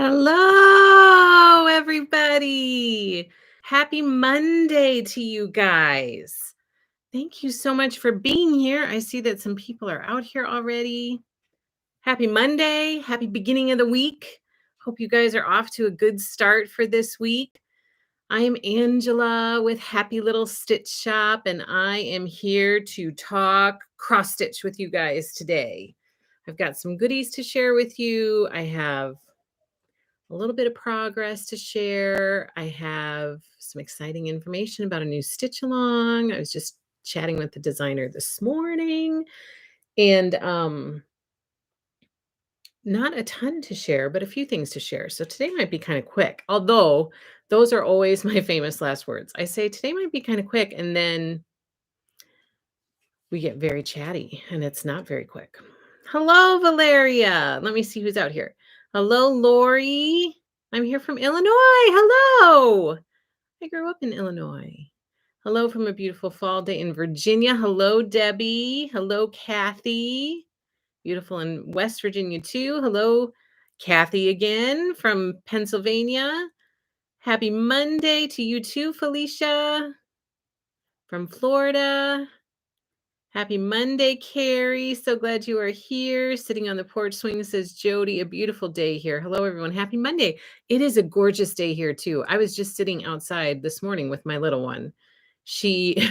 Hello, everybody. Happy Monday to you guys. Thank you so much for being here. I see that some people are out here already. Happy Monday. Happy beginning of the week. Hope you guys are off to a good start for this week. I am Angela with Happy Little Stitch Shop, and I am here to talk cross stitch with you guys today. I've got some goodies to share with you. I have a little bit of progress to share. I have some exciting information about a new stitch along. I was just chatting with the designer this morning and not a ton to share, but a few things to share. So today might be kind of quick, although those are always my famous last words. I say today might be kind of quick, and then we get very chatty, and it's not very quick. Hello, Valeria. Let me see who's out here. Hello, Lori. I'm here from Illinois. Hello. I grew up in Illinois. Hello from a beautiful fall day in Virginia. Hello, Debbie. Hello, Kathy. Beautiful in West Virginia, too. Hello, Kathy again from Pennsylvania. Happy Monday to you, too, Felicia from Florida. Happy Monday, Carrie. So glad you are here. Sitting on the porch swing, says Jody. A beautiful day here. Hello, everyone. Happy Monday. It is a gorgeous day here, too. I was just sitting outside this morning with my little one. She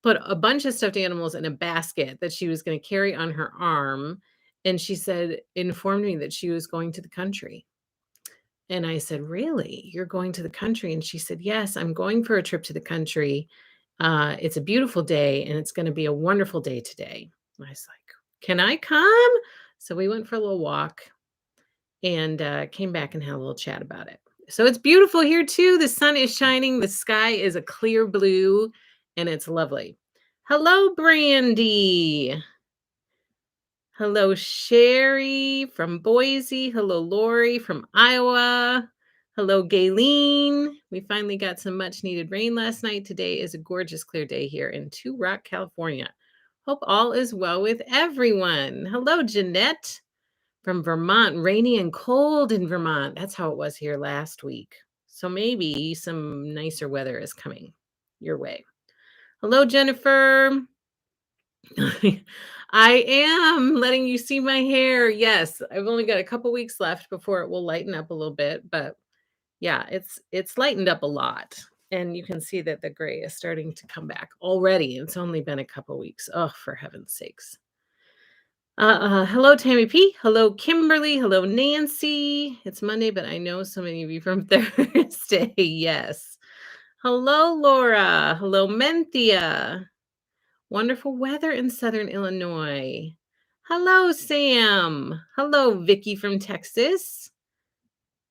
put a bunch of stuffed animals in a basket that she was going to carry on her arm. And she informed me that she was going to the country. And I said, "Really? You're going to the country?" And she said, "Yes, I'm going for a trip to the country. It's a beautiful day, and it's going to be a wonderful day today." I was like, "Can I come?" So we went for a little walk and came back and had a little chat about it. So it's beautiful here too. The sun is shining. The sky is a clear blue, and it's lovely. Hello, Brandy. Hello, Sherry from Boise. Hello, Lori from Iowa. Hello, Gayleen. We finally got some much needed rain last night. Today is a gorgeous clear day here in Two Rock, California. Hope all is well with everyone. Hello, Jeanette from Vermont. Rainy and cold in Vermont. That's how it was here last week. So maybe some nicer weather is coming your way. Hello, Jennifer. I am letting you see my hair. Yes, I've only got a couple weeks left before it will lighten up a little bit, but yeah, it's lightened up a lot. And you can see that the gray is starting to come back already. It's only been a couple weeks. Oh, for heaven's sakes. Hello, Tammy P. Hello, Kimberly. Hello, Nancy. It's Monday, but I know so many of you from Thursday. Yes. Hello, Laura. Hello, Menthia. Wonderful weather in Southern Illinois. Hello, Sam. Hello, Vicky from Texas.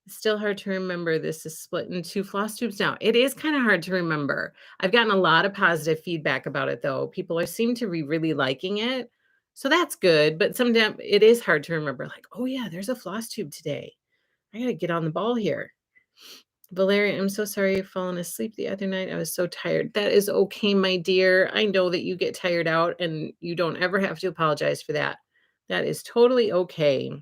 It's still hard to remember this is split into floss tubes now. It is kind of hard to remember. I've gotten a lot of positive feedback about it, though. People seem to be really liking it. So that's good. But sometimes it is hard to remember, like, oh, yeah, there's a floss tube today. I got to get on the ball here. Valeria, I'm so sorry you've fallen asleep the other night. I was so tired. That is okay, my dear. I know that you get tired out and you don't ever have to apologize for that. That is totally okay.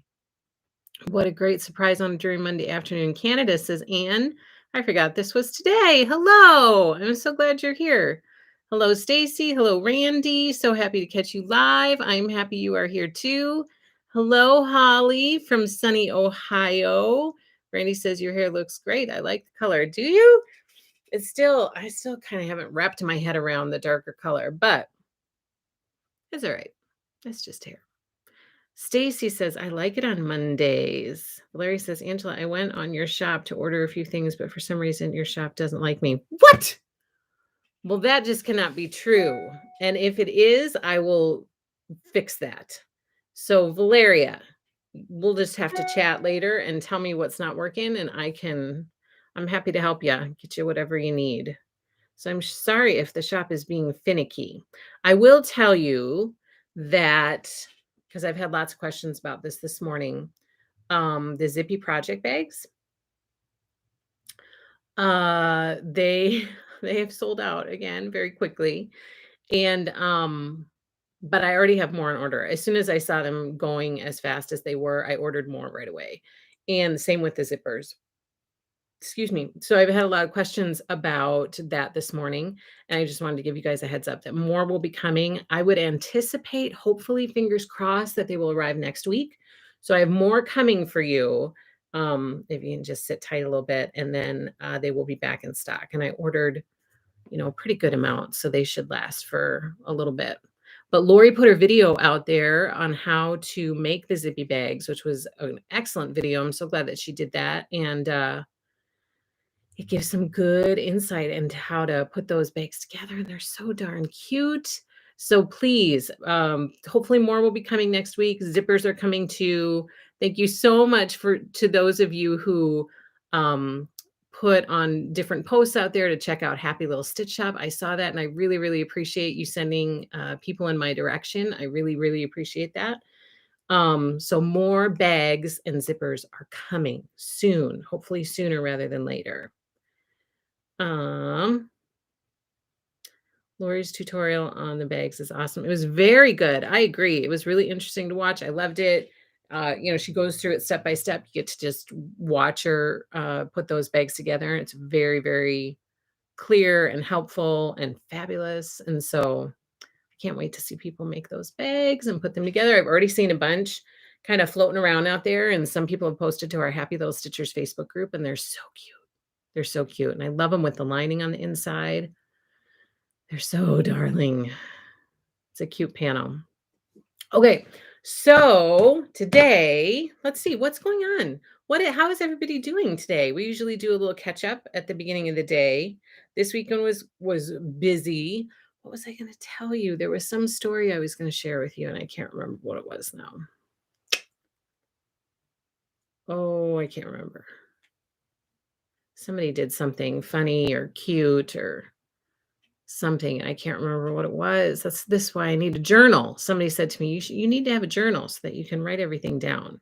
What a great surprise on during Monday afternoon in Canada, says Anne. I forgot this was today. Hello. I'm so glad you're here. Hello, Stacy. Hello, Randy. So happy to catch you live. I'm happy you are here too. Hello, Holly from sunny Ohio. Randy says your hair looks great. I like the color. Do you? I still kind of haven't wrapped my head around the darker color, but it's all right. It's just hair. Stacy says, I like it on Mondays. Larry says, Angela, I went on your shop to order a few things, but for some reason your shop doesn't like me. What? Well, that just cannot be true. And if it is, I will fix that. So Valeria, we'll just have to chat later and tell me what's not working, and I'm happy to help you, get you whatever you need. So I'm sorry if the shop is being finicky. I will tell you that, because I've had lots of questions about this morning, the Zippy project bags, they have sold out again very quickly. And but I already have more on order. As soon as I saw them going as fast as they were, I ordered more right away. and the same with the zippers. Excuse me. So I've had a lot of questions about that this morning, and I just wanted to give you guys a heads up that more will be coming. I would anticipate, hopefully, fingers crossed, that they will arrive next week. So I have more coming for you. If you can just sit tight a little bit, and then they will be back in stock. And I ordered, a pretty good amount, so they should last for a little bit. But Lori put her video out there on how to make the zippy bags, which was an excellent video. I'm so glad that she did that. And it gives some good insight into how to put those bags together, and they're so darn cute. So please, hopefully more will be coming next week. Zippers are coming too. Thank you so much to those of you who put on different posts out there to check out Happy Little Stitch Shop. I saw that, and I really, really appreciate you sending people in my direction. I really, really appreciate that. So more bags and zippers are coming soon, hopefully sooner rather than later. Um, Lori's tutorial on the bags is awesome. It was very good. I agree. It was really interesting to watch. I loved it. She goes through it step by step. You get to just watch her put those bags together. It's very, very clear and helpful and fabulous. And so I can't wait to see people make those bags and put them together. I've already seen a bunch kind of floating around out there, and some people have posted to our Happy Little Stitchers Facebook group, and they're so cute. They're so cute, and I love them with the lining on the inside. They're so darling. It's a cute panel. Okay, so today, let's see what's going on. How is everybody doing today? We usually do a little catch up at the beginning of the day. This weekend was busy. What was I going to tell you? There was some story I was going to share with you, and I can't remember what it was now. Oh, I can't remember. Somebody did something funny or cute or something. I can't remember what it was. That's why I need a journal. Somebody said to me, you need to have a journal so that you can write everything down.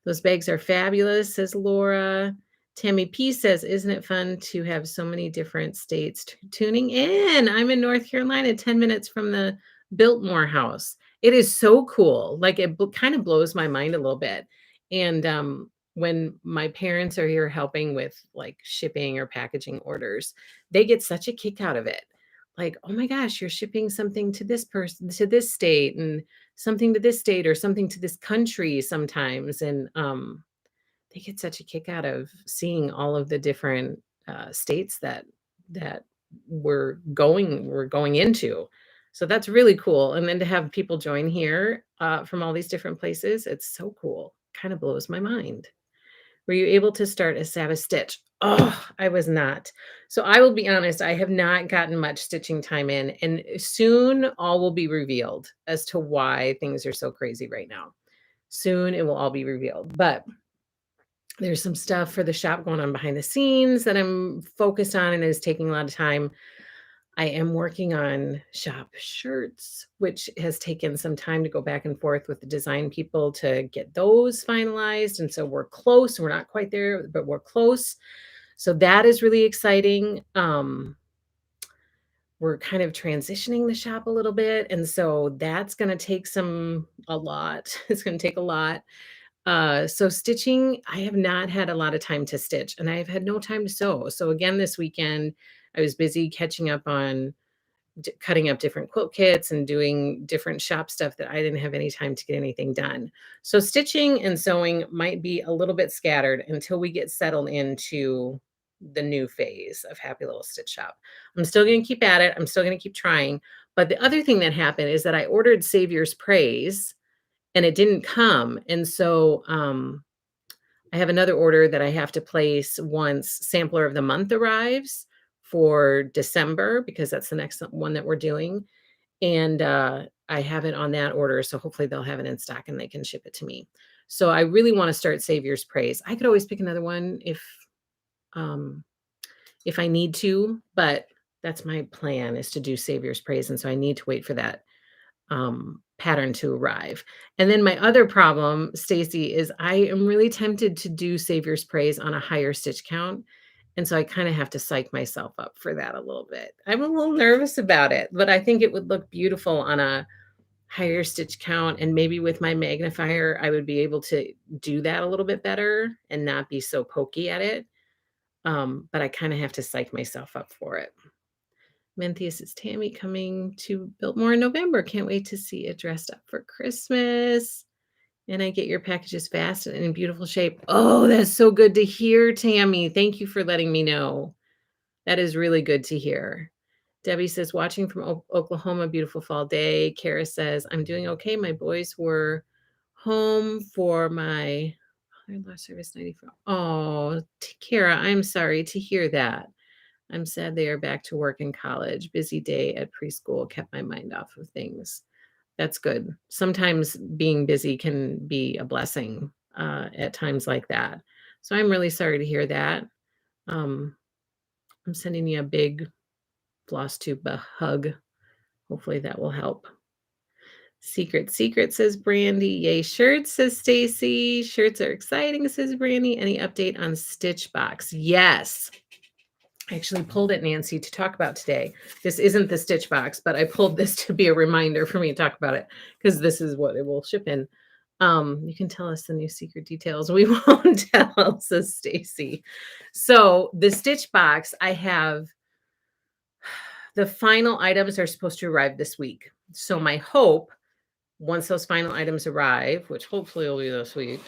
Those bags are fabulous, says Laura. Tammy P says, isn't it fun to have so many different states tuning in? I'm in North Carolina, 10 minutes from the Biltmore house. It is so cool. Like it kind of blows my mind a little bit. And when my parents are here helping with like shipping or packaging orders, they get such a kick out of it. Like, oh my gosh, you're shipping something to this person, to this state, and something to this state or something to this country sometimes. And they get such a kick out of seeing all of the different states that we're going into. So that's really cool. And then to have people join here from all these different places, it's so cool. Kind of blows my mind. Were you able to start a Sabbath stitch? Oh, I was not. So I will be honest, I have not gotten much stitching time in, and soon all will be revealed as to why things are so crazy right now. Soon it will all be revealed. But there's some stuff for the shop going on behind the scenes that I'm focused on and is taking a lot of time. I am working on shop shirts, which has taken some time to go back and forth with the design people to get those finalized. And so we're close. We're not quite there, but we're close. So that is really exciting. We're kind of transitioning the shop a little bit. And so that's going to take a lot. It's going to take a lot. So stitching, I have not had a lot of time to stitch, and I've had no time to sew. So again, this weekend, I was busy catching up on cutting up different quilt kits and doing different shop stuff that I didn't have any time to get anything done. So stitching and sewing might be a little bit scattered until we get settled into the new phase of Happy Little Stitch Shop. I'm still going to keep at it. I'm still going to keep trying. But the other thing that happened is that I ordered Savior's Praise and it didn't come. And so I have another order that I have to place once Sampler of the Month arrives for December, because that's the next one that we're doing. And I have it on that order. So hopefully they'll have it in stock and they can ship it to me. So I really want to start Savior's Praise. I could always pick another one if I need to, but that's my plan, is to do Savior's Praise. And so I need to wait for that pattern to arrive. And then my other problem, Stacy, is I am really tempted to do Savior's Praise on a higher stitch count. And so I kind of have to psych myself up for that a little bit. I'm a little nervous about it, but I think it would look beautiful on a higher stitch count, and maybe with my magnifier, I would be able to do that a little bit better and not be so pokey at it. But I kind of have to psych myself up for it. Menthius, is Tammy coming to Biltmore in November? Can't wait to see it dressed up for Christmas. And I get your packages fast and in beautiful shape. Oh, that's so good to hear, Tammy. Thank you for letting me know. That is really good to hear. Debbie says, watching from Oklahoma, beautiful fall day. Kara says, I'm doing okay. My boys were home for my last service 94. Oh, Kara, I'm sorry to hear that. I'm sad they are back to work in college. Busy day at preschool kept my mind off of things. That's good. Sometimes being busy can be a blessing at times like that. So I'm really sorry to hear that. I'm sending you a big Flosstube hug. Hopefully that will help. Secret, says Brandy. Yay, shirts, says Stacy. Shirts are exciting, says Brandy. Any update on Stitchbox? Yes. I actually pulled it, Nancy, to talk about today. This isn't the Stitchbox, but I pulled this to be a reminder for me to talk about it because this is what it will ship in. You can tell us the new secret details. We won't tell, says Stacy. So the Stitchbox, I have the final items are supposed to arrive this week. So my hope, once those final items arrive, which hopefully will be this week,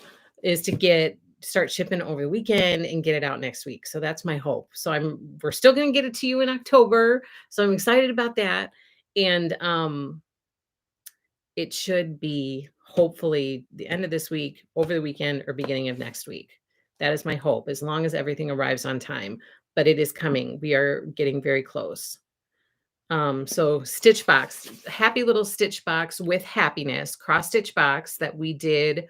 is to start shipping over the weekend and get it out next week. So that's my hope. So we're still going to get it to you in October. So I'm excited about that. And it should be hopefully the end of this week, over the weekend, or beginning of next week. That is my hope, as long as everything arrives on time. But it is coming. We are getting very close. So Stitchbox, happy little Stitchbox with happiness, cross stitch box that we did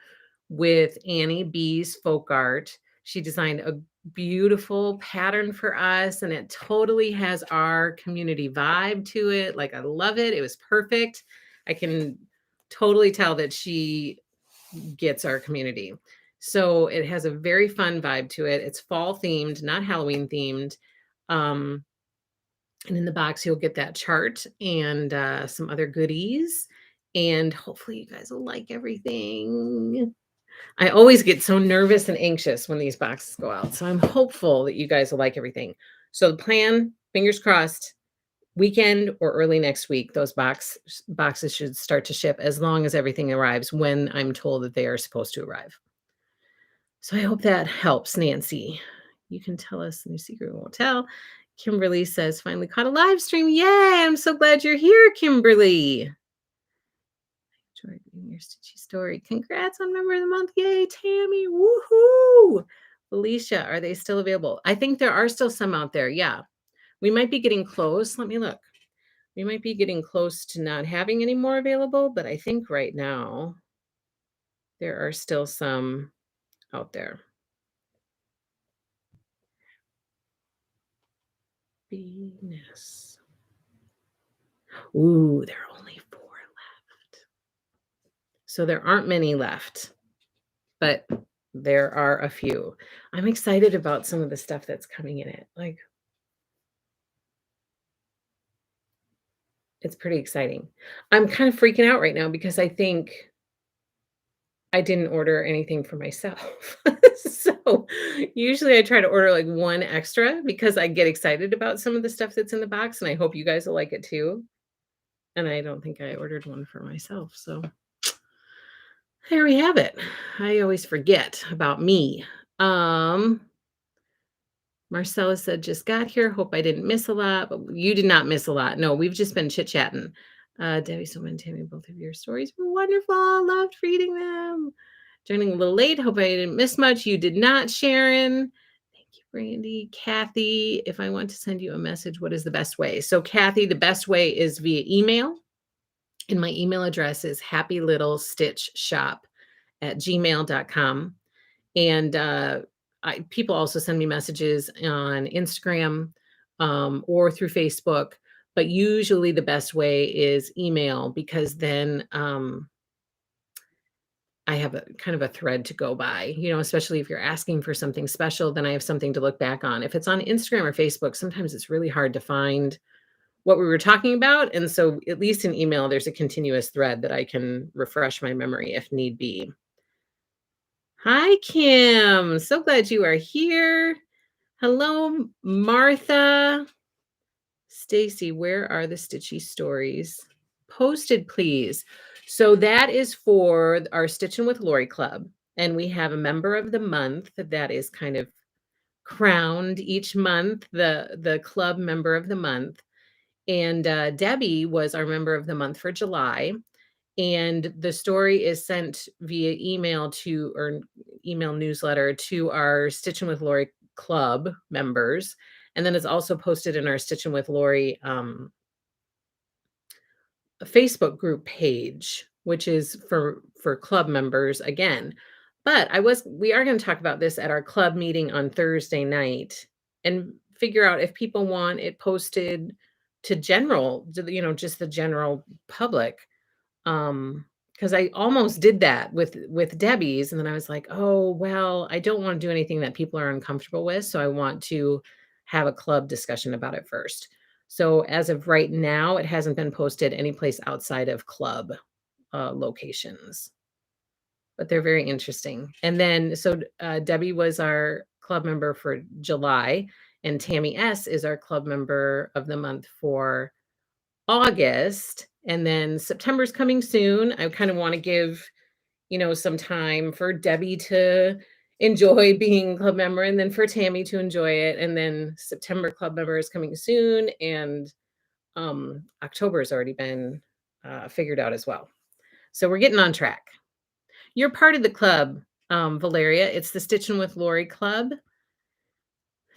with Annie B's folk art. She designed a beautiful pattern for us, and it totally has our community vibe to it. Like, I love it. It was perfect. I can totally tell that she gets our community. So it has a very fun vibe to it. It's fall themed, not Halloween themed. And in the box, you'll get that chart and some other goodies. And hopefully you guys will like everything. I always get so nervous and anxious when these boxes go out. So I'm hopeful that you guys will like everything. So the plan, fingers crossed, weekend or early next week, those boxes should start to ship as long as everything arrives when I'm told that they are supposed to arrive. So I hope that helps, Nancy. You can tell us the new secret we won't tell. Kimberly says, finally caught a live stream. Yay! I'm so glad you're here, Kimberly. Enjoyed reading your Stitchy story. Congrats on Member of the Month. Yay, Tammy. Woohoo! Alicia, are they still available? I think there are still some out there. Yeah. We might be getting close. Let me look. We might be getting close to not having any more available, but I think right now there are still some out there. Venus. Ooh, there are only 4 left. So there aren't many left, but there are a few. I'm excited about some of the stuff that's coming in it. Like, it's pretty exciting. I'm kind of freaking out right now because I think I didn't order anything for myself. So usually I try to order like one extra because I get excited about some of the stuff that's in the box, and I hope you guys will like it too. And I don't think I ordered one for myself. So there we have it. I always forget about me. Marcella said, just got here. Hope I didn't miss a lot, but you did not miss a lot. No, we've just been chit-chatting. Debbie, so and Tammy, both of your stories were wonderful. Loved reading them. Joining a little late. Hope I didn't miss much. You did not, Sharon. Thank you, Brandy. Kathy, if I want to send you a message, what is the best way? So, Kathy, the best way is via email. And my email address is happylittlestitchshop@gmail.com. And people also send me messages on Instagram or through Facebook. But usually the best way is email, because then I have a kind of a thread to go by, especially if you're asking for something special, then I have something to look back on. If it's on Instagram or Facebook, sometimes it's really hard to find what we were talking about. And so at least in email, there's a continuous thread that I can refresh my memory if need be. Hi, Kim. So glad you are here. Hello, Martha. Stacy, where are the Stitchy stories? Posted, please. So that is for our Stitchin' with Lori Club. And we have a member of the month that is kind of crowned each month, the club member of the month. And Debbie was our member of the month for July. And the story is sent via email to or email newsletter to our Stitchin' with Lori Club members. And then it's also posted in our Stitchin' with Lori Facebook group page, which is for club members again. But we are going to talk about this at our club meeting on Thursday night and figure out if people want it posted to just the general public. Because I almost did that with Debbie's, and then I was like, oh well, I don't want to do anything that people are uncomfortable with, so I want to have a club discussion about it first. So as of right now, it hasn't been posted anyplace outside of club locations, but they're very interesting. And then Debbie was our club member for July, and Tammy S is our club member of the month for August. And then September's coming soon. I kind of want to give, some time for Debbie to enjoy being club member and then for Tammy to enjoy it. And then September club member is coming soon. And October has already been figured out as well. So we're getting on track. You're part of the club, Valeria. It's the Stitchin' with Lori Club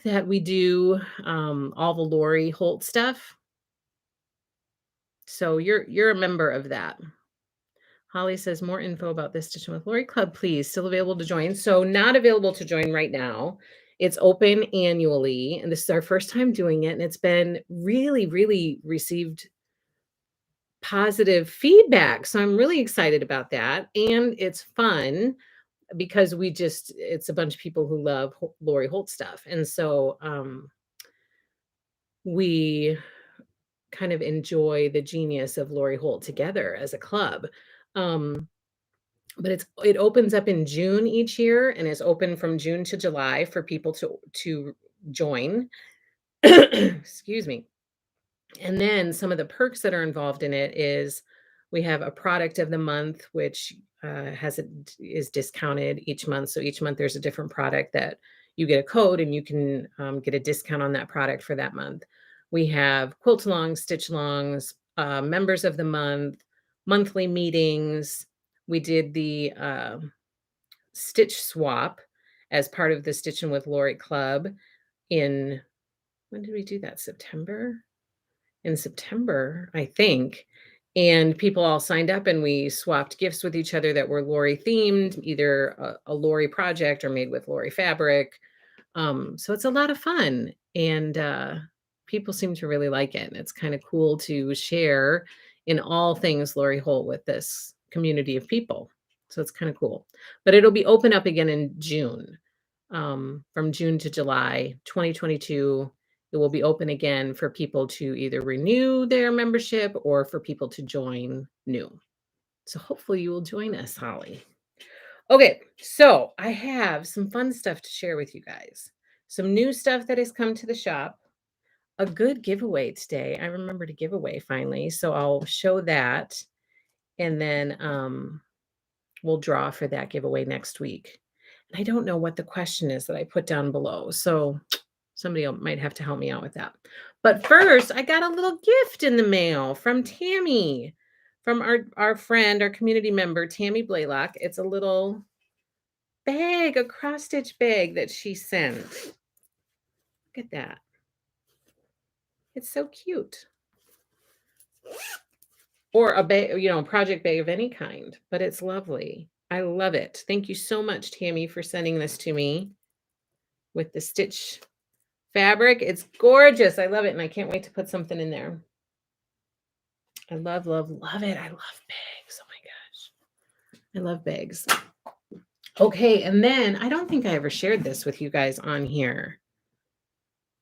that we do all the Lori Holt stuff. So you're a member of that. Holly says more info about this Stitchin' with Lori Club, please. Still available to join. So not available to join right now. It's open annually, and this is our first time doing it, and it's been really, really received positive feedback. So I'm really excited about that, and it's fun because it's a bunch of people who love Lori Holt stuff, and so we kind of enjoy the genius of Lori Holt together as a club. But it opens up in June each year and is open from June to July for people to join. Excuse me. And then some of the perks that are involved in it is we have a product of the month, which is discounted each month. So each month there's a different product that you get a code and you can get a discount on that product for that month. We have quilt-alongs, stitch-alongs, members of the month, monthly meetings. We did the stitch swap as part of the Stitchin' with Lori Club when did we do that? In September, I think. And people all signed up and we swapped gifts with each other that were Lori themed, either a Lori project or made with Lori fabric. So it's a lot of fun. And people seem to really like it. And it's kind of cool to share in all things Lori Holt with this community of people. So it's kind of cool. But it'll be open up again in June, from June to July 2022. It will be open again for people to either renew their membership or for people to join new. So hopefully you will join us, Holly. Okay, so I have some fun stuff to share with you guys. Some new stuff that has come to the shop. A good giveaway today. I remembered a giveaway finally, so I'll show that. And then we'll draw for that giveaway next week. And I don't know what the question is that I put down below. So somebody might have to help me out with that. But first, I got a little gift in the mail from Tammy, from our friend, our community member, Tammy Blaylock. It's a little bag, a cross-stitch bag that she sent. Look at that. It's so cute. Or a bag, project bag of any kind, but it's lovely. I love it. Thank you so much, Tammy, for sending this to me with the stitch fabric. It's gorgeous. I love it. And I can't wait to put something in there. I love, love, love it. I love bags. Oh my gosh. I love bags. Okay. And then I don't think I ever shared this with you guys on here.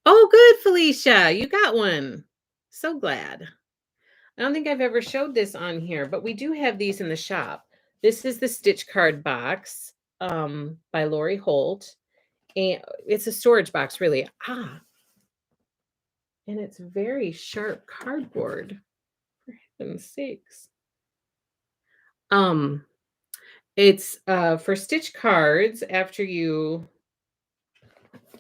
Oh, good, Felicia. You got one. So glad. I don't think I've ever showed this on here, but we do have these in the shop. This is the Stitch Card box by Lori Holt. And it's a storage box, really. And it's very sharp cardboard. For heaven's sakes. Um, it's for stitch cards. After you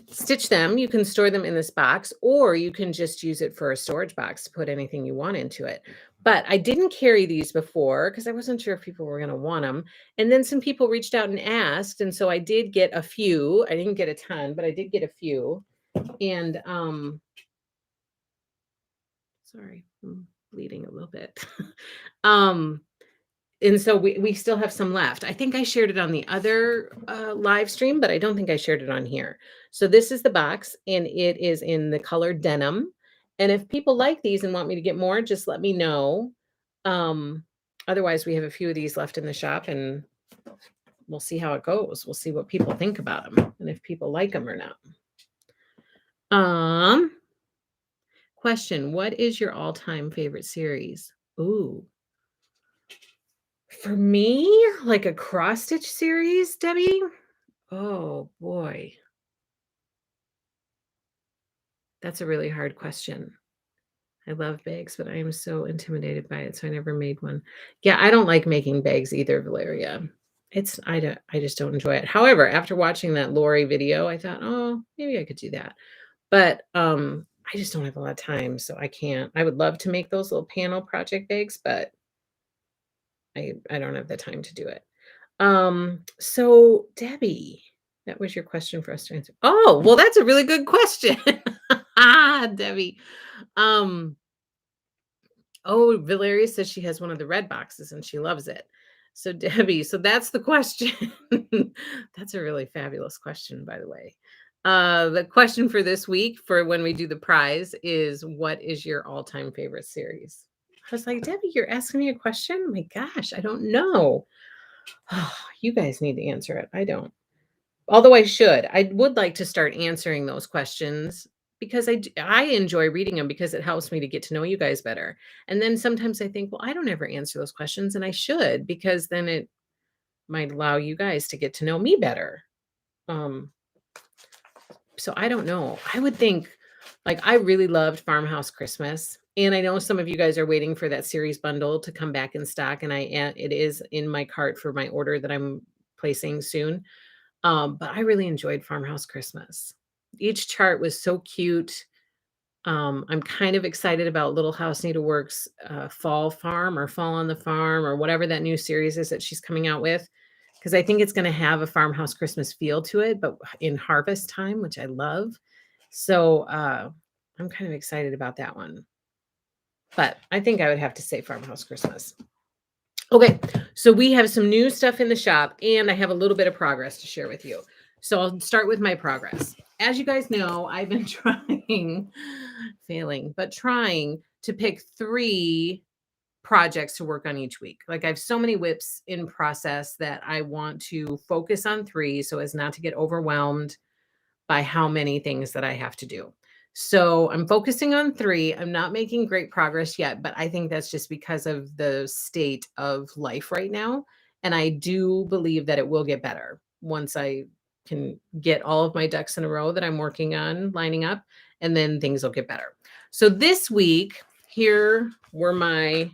stitch them, you can store them in this box, or you can just use it for a storage box to put anything you want into it. But I didn't carry these before because I wasn't sure if people were going to want them. And then some people reached out and asked, and so I did get a few. I didn't get a ton, but I did get a few. And sorry, I'm bleeding a little bit. um and so we still have some left. I think I shared it on the other live stream, but I don't think I shared it on here. So this is the box, and it is in the color denim. And if people like these and want me to get more, just let me know. Um, Otherwise, we have a few of these left in the shop, and we'll see how it goes. We'll see what people think about them and if people like them or not. Question: what is your all-time favorite series? Ooh. For me, like a cross stitch series, Debbie? Oh boy, that's a really hard question. I love bags, but I am so intimidated by it, so I never made one. Yeah, I don't like making bags either, Valeria. I just don't enjoy it. However, after watching that Lori video, I thought, oh, maybe I could do that. But I just don't have a lot of time, so I can't. I would love to make those little panel project bags, but I don't have the time to do it. So Debbie, that was your question for us to answer. Oh, well, that's a really good question. Debbie. Um, oh, Valeria says she has one of the red boxes and she loves it. So Debbie, so that's the question. That's a really fabulous question, by the way. The question for this week for when we do the prize is, what is your all-time favorite series? I was like, Debbie, you're asking me a question? My gosh, I don't know. You guys need to answer it. I don't. Although I should. I would like to start answering those questions because I enjoy reading them because it helps me to get to know you guys better. And then sometimes I think, well, I don't ever answer those questions, and I should, because then it might allow you guys to get to know me better. Um, so I don't know. I would think, like, I really loved Farmhouse Christmas, and I know some of you guys are waiting for that series bundle to come back in stock, and it is in my cart for my order that I'm placing soon. But I really enjoyed Farmhouse Christmas. Each chart was so cute. I'm kind of excited about Little House Needleworks Fall Farm or Fall on the Farm or whatever that new series is that she's coming out with, because I think it's going to have a farmhouse Christmas feel to it, but in harvest time, which I love. So I'm kind of excited about that one. But I think I would have to say Farmhouse Christmas. Okay, so we have some new stuff in the shop, and I have a little bit of progress to share with you. So I'll start with my progress. As you guys know, I've been failing, but trying to pick 3 projects to work on each week. Like, I have so many whips in process that I want to focus on 3 so as not to get overwhelmed by how many things that I have to do. So I'm focusing on 3. I'm not making great progress yet, but I think that's just because of the state of life right now. And I do believe that it will get better once I can get all of my ducks in a row that I'm working on lining up, and then things will get better. So this week, here were my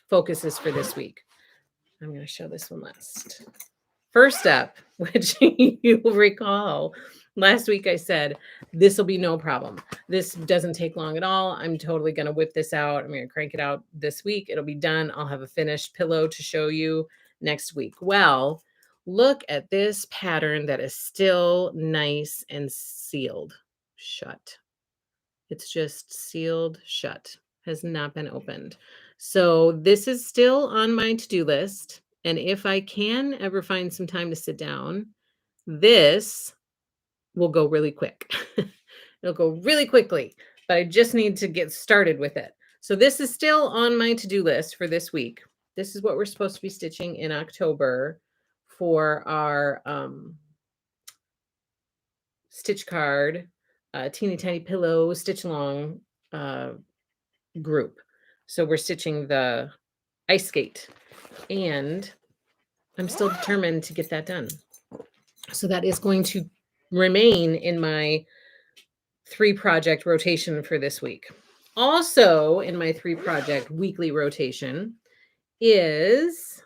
focuses for this week. I'm going to show this one last. First up, which you will recall, last week I said, this will be no problem. This doesn't take long at all. I'm totally going to whip this out. I'm going to crank it out this week. It'll be done. I'll have a finished pillow to show you next week. Well, look at this pattern that is still nice and sealed shut. It's just sealed shut, has not been opened. So this is still on my to-do list. And if I can ever find some time to sit down, this will go really quick. It'll go really quickly, but I just need to get started with it. So this is still on my to-do list for this week. This is what we're supposed to be stitching in October for our stitch card, teeny tiny pillow, stitch along group. So we're stitching the ice skate, and I'm still determined to get that done. So that is going to remain in my 3-project rotation for this week. Also in my 3-project weekly rotation is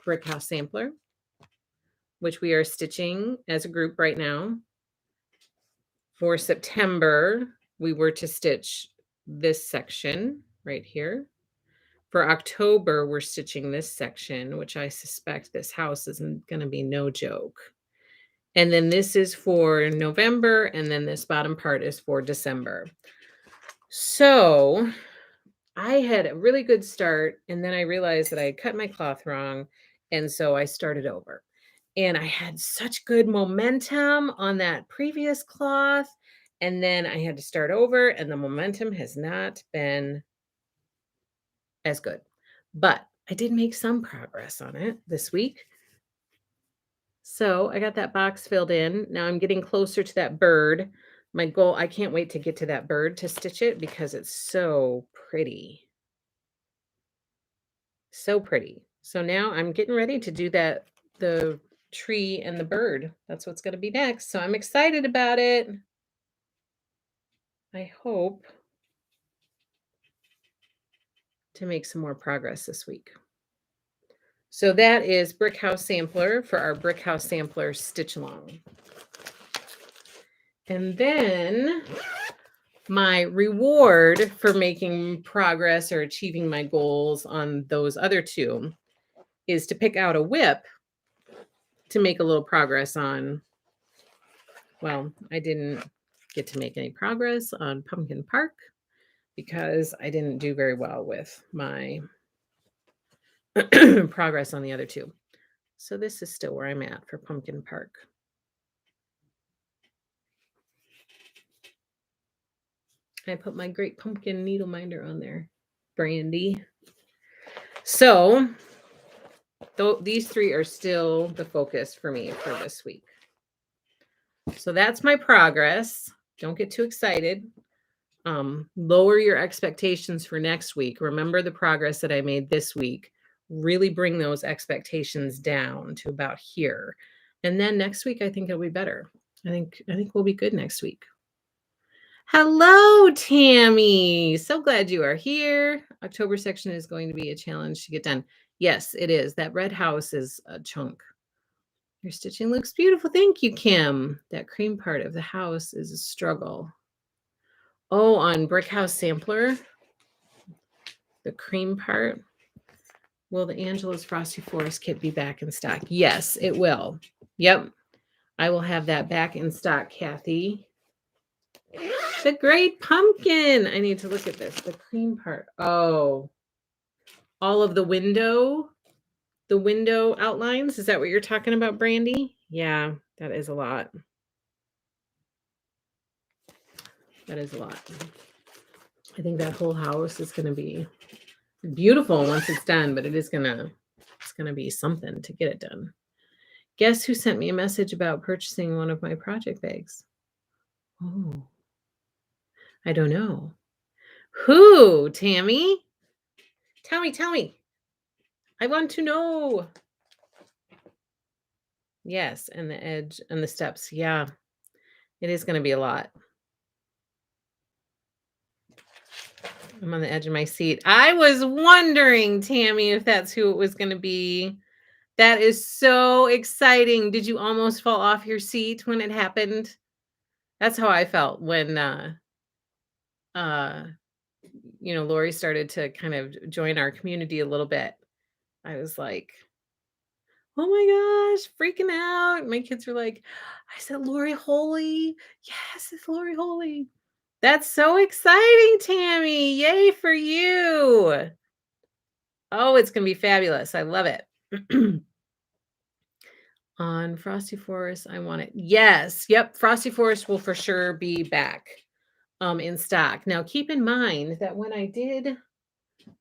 Brick House Sampler, which we are stitching as a group right now. For September, we were to stitch this section right here. For October, we're stitching this section, which I suspect this house isn't going to be no joke. And then this is for November, and then this bottom part is for December. So I had a really good start, and then I realized that I had cut my cloth wrong, and so I started over. And I had such good momentum on that previous cloth, and then I had to start over, and the momentum has not been as good. But I did make some progress on it this week. So I got that box filled in. Now I'm getting closer to that bird. My goal, I can't wait to get to that bird to stitch it because it's so pretty. So pretty. So now I'm getting ready to do that, the tree and the bird. That's what's going to be next. So I'm excited about it. I hope to make some more progress this week. So that is Brick House Sampler for our Brick House Sampler stitch along. And then my reward for making progress or achieving my goals on those other 2 is to pick out a whip to make a little progress on. Well, I didn't get to make any progress on Pumpkin Park because I didn't do very well with my progress on the other 2. So this is still where I'm at for Pumpkin Park. I put my Great Pumpkin Needle Minder on there, Brandy. So these 3 are still the focus for me for this week. So that's my progress. Don't get too excited. Lower your expectations for next week. Remember the progress that I made this week. Really bring those expectations down to about here. And then next week, I think it'll be better. I think we'll be good next week. Hello, Tammy. So glad you are here. October section is going to be a challenge to get done. Yes, it is. That red house is a chunk. Your stitching looks beautiful. Thank you, Kim. That cream part of the house is a struggle. Oh, on Brick House Sampler, the cream part. Will the Angela's Frosty Forest kit be back in stock? Yes, it will. Yep. I will have that back in stock, Kathy. The Great Pumpkin. I need to look at this. The cream part. Oh, all of the window outlines. Is that what you're talking about, Brandy? Yeah, that is a lot. That is a lot. I think that whole house is going to be beautiful once it's done, but it's going to be something to get it done. Guess who sent me a message about purchasing one of my project bags? Oh, I don't know. Who, Tammy? Tell me. I want to know. Yes, and the edge and the steps. Yeah, it is going to be a lot. I'm on the edge of my seat. I was wondering, Tammy, if that's who it was going to be. That is so exciting. Did you almost fall off your seat when it happened? That's how I felt when Lori started to kind of join our community a little bit. I was like, oh my gosh, freaking out. My kids were like, I said, Lori Holy. Yes, it's Lori Holy. That's so exciting, Tammy. Yay for you. Oh, it's going to be fabulous. I love it. On Frosty Forest, I want it. Yes. Yep. Frosty Forest will for sure be back in stock. Now, keep in mind that when I did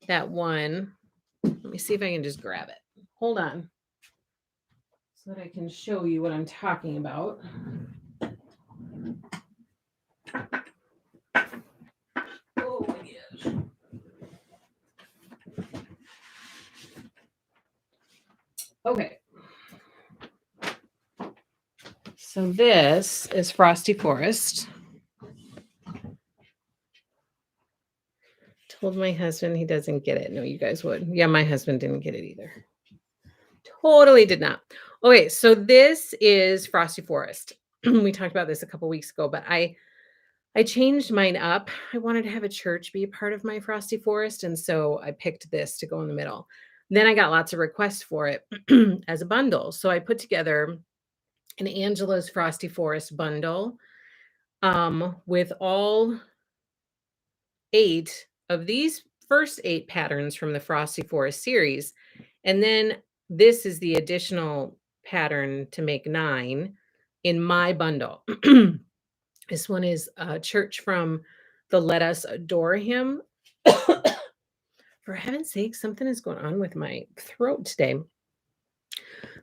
that one, let me see if I can just grab it. Hold on. So that I can show you what I'm talking about. Okay. So this is Frosty Forest. Told my husband he doesn't get it. No, you guys would. Yeah, my husband didn't get it either. Totally did not. Okay, so this is Frosty Forest. We talked about this a couple weeks ago, but I changed mine up. I wanted to have a church be a part of my Frosty Forest, and so I picked this to go in the middle. Then I got lots of requests for it as a bundle. So I put together an Angela's Frosty Forest bundle with all 8 of these first 8 patterns from the Frosty Forest series. And then this is the additional pattern to make 9 in my bundle. This one is a church from the Let Us Adore Him. For heaven's sake, something is going on with my throat today.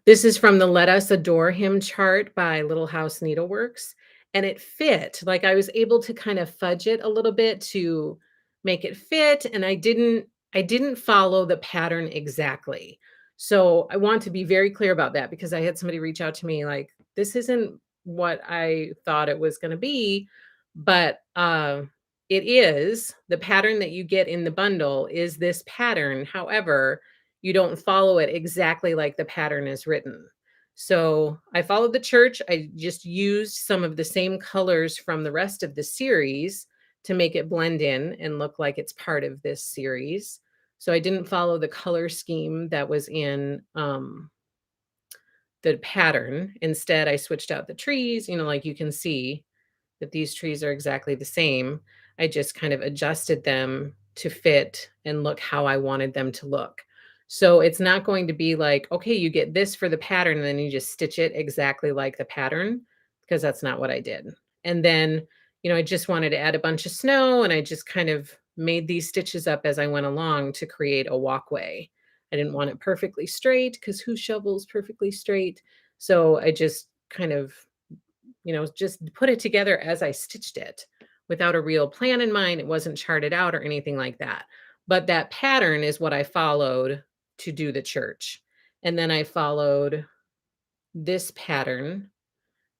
This is from the Let Us Adore Him chart by Little House Needleworks, and it fit. Like, I was able to kind of fudge it a little bit to make it fit, and I didn't follow the pattern exactly. So, I want to be very clear about that because I had somebody reach out to me like, "This isn't what I thought it was gonna be," but, it is. The pattern that you get in the bundle is this pattern. However, you don't follow it exactly like the pattern is written. So I followed the church. I just used some of the same colors from the rest of the series to make it blend in and look like it's part of this series. So I didn't follow the color scheme that was in the pattern. Instead, I switched out the trees, like you can see that these trees are exactly the same. I just kind of adjusted them to fit and look how I wanted them to look. So it's not going to be like, okay, you get this for the pattern, and then you just stitch it exactly like the pattern, because that's not what I did. And then, I just wanted to add a bunch of snow, and I just kind of made these stitches up as I went along to create a walkway. I didn't want it perfectly straight because who shovels perfectly straight? So I just kind of just put it together as I stitched it without a real plan in mind. It wasn't charted out or anything like that. But that pattern is what I followed to do the church. And then I followed this pattern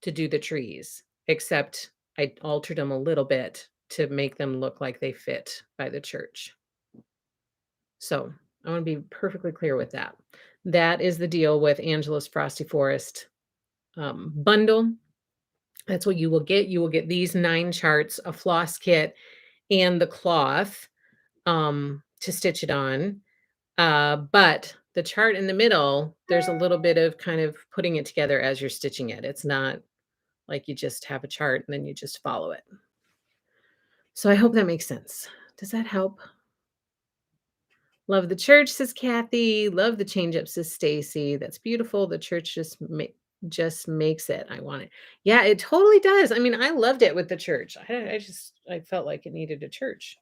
to do the trees, except I altered them a little bit to make them look like they fit by the church. So I want to be perfectly clear with that. That is the deal with Angela's Frosty Forest bundle. That's what you will get. You will get these 9 charts, a floss kit, and the cloth to stitch it on. But the chart in the middle, there's a little bit of kind of putting it together as you're stitching it. It's not like you just have a chart and then you just follow it. So I hope that makes sense. Does that help? Love the church, says Kathy. Love the change up, says Stacy. That's beautiful. The church just makes it. I want it. Yeah, it totally does. I mean, I loved it with the church. I felt like it needed a church.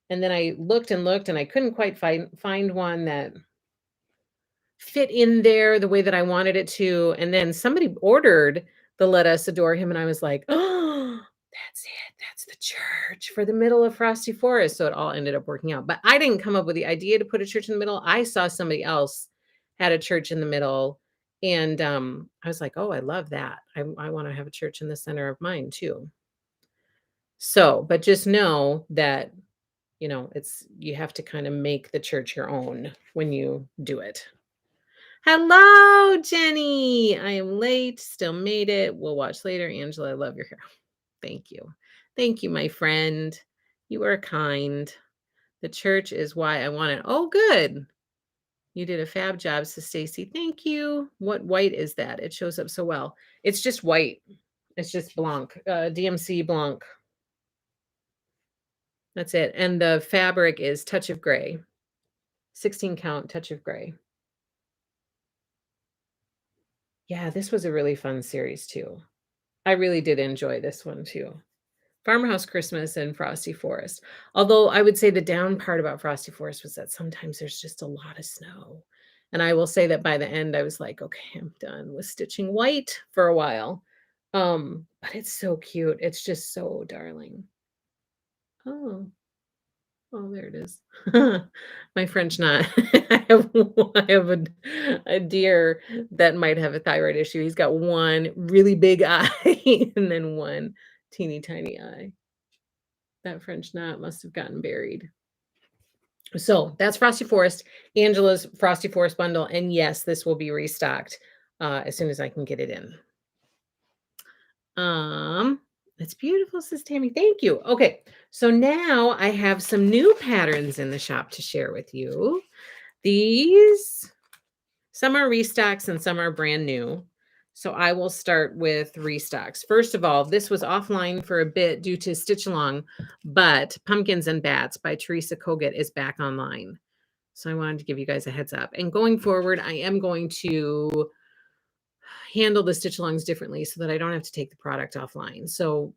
And then I looked and looked and I couldn't quite find one that fit in there the way that I wanted it to. And then somebody ordered the Let Us Adore Him, and I was like, oh, that's it. That's the church for the middle of Frosty Forest. So it all ended up working out. But I didn't come up with the idea to put a church in the middle. I saw somebody else had a church in the middle. And I was like, oh, I love that. I want to have a church in the center of mine too. So, but just know that, you have to kind of make the church your own when you do it. Hello, Jenny. I am late, still made it. We'll watch later. Angela, I love your hair. Thank you. Thank you, my friend. You are kind. The church is why I want it. Oh, good. You did a fab job, says Stacy. Thank you. What white is that? It shows up so well. It's just white. It's just Blanc, DMC Blanc. That's it. And the fabric is Touch of Gray. 16 count Touch of Gray. Yeah, this was a really fun series too. I really did enjoy this one too. Farmhouse Christmas and Frosty Forest. Although I would say the down part about Frosty Forest was that sometimes there's just a lot of snow. And I will say that by the end, I was like, okay, I'm done with stitching white for a while. But it's so cute. It's just so darling. Oh, oh, there it is. My French knot. I have a deer that might have a thyroid issue. He's got one really big eye and then one teeny tiny eye. That French knot must have gotten buried. So that's Frosty Forest, Angela's Frosty Forest bundle. And yes, this will be restocked as soon as I can get it in. It's beautiful, says Tammy. Thank you. Okay, so now I have some new patterns in the shop to share with you. These, some are restocks and some are brand new. So I will start with restocks. First of all, this was offline for a bit due to Stitch Along, but Pumpkins and Bats by Teresa Kogut is back online. So I wanted to give you guys a heads up. And going forward, I am going to handle the Stitch Alongs differently so that I don't have to take the product offline. So